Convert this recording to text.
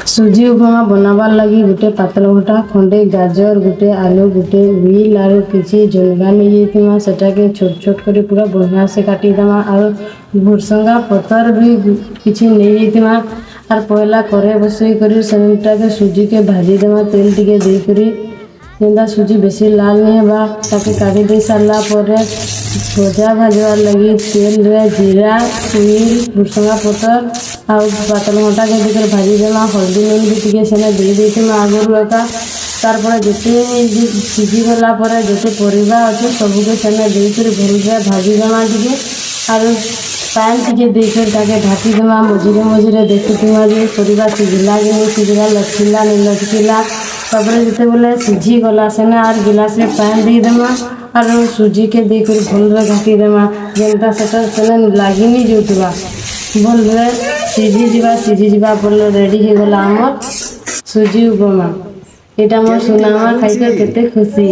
ସୁଜି ଉପମା ବନାବାର ଲାଗି ଗୋଟେ ପାତଲ ଘଟା ଖଣ୍ଡେ ଗାଜର ଗୋଟେ ଆଲୁ ଗୋଟେ ବିଲ୍ ଆଉ କିଛି ଜଲଗା ନେଇଯାଇଥିବା ସେଟାକେ ଛୋଟ ଛୋଟ କରି ପୁରା ବଢ଼ିଆ ସେ କାଟିଦେମା ଆଉ ଭୃସଙ୍ଗା ପତର ବି କିଛି ନେଇଯାଇଥିବା ଆର୍ ପହିଲା କରେଇ ବସେଇ କରି ସେଟାକେ ସୁଜିକେ ଭାଜିଦେମା ତେଲ ଟିକେ ଦେଇକରି ଯେନ୍ତା ସୁଜି ବେଶୀ ଲାଲ नहीं ହେବା ତାକେ କାଢ଼ି ଦେଇ ସାରିଲା ପରେ ଭଜା ଭାଜବାର ଲାଗି ତେଲରେ ଜିରା ତିଲ ଭୃସଙ୍ଗା ପତର ଆଉ ପାତଲ ଘଣ୍ଟାକେ ଦେଇକରି ଭାଜିଦେମା ହଳଦୀ ଲୁଣ ବି ଟିକେ ସେନେ ଦେଇଦେଇଥିମା ଆଗରୁ ଏକା ତାରପରେ ଯେତେ ସିଝିଗଲା ପରେ ଯେତେ ପରିବା ଅଛି ସବୁକେ ସେନେ ଦେଇକରି ଭଲରେ ଭାଜିଦେମା ଟିକେ ଆଉ ପାଣି ଟିକେ ଦେଇକରି ତାକେ ଢାଙ୍କିଦେମା ମଝିରେ ମଝିରେ ଦେଖୁଥିମା ଯେ ପରିବା ସିଝିଲା କି नहीं ସିଝିଲା ଲଟକିଲା नहीं ଲଟକିଲା ତାପରେ ଯେତେବେଲେ ସିଝିଗଲା ସେନେ ଆର୍ ଗିଲାସରେ ପାଣି ଦେଇଦେମା ଆରୁ ସୁଜିକେ ଦେଇକରି ଭଲରେ ଘାଣ୍ଟିଦେମା ଯେନ୍ତା ସେଟା ସେନେ ଲାଗିନି ଯାଉଥିବା ଭଲରେ ସିଝିଯିବା ବୋଲେ ରେଡ଼ି ହେଇଗଲା ଆମର ସୁଜି ଉପମା। ଏଇଟା ମୋର ସୁନାମା ଖାଇକରି କେତେ ଖୁସି।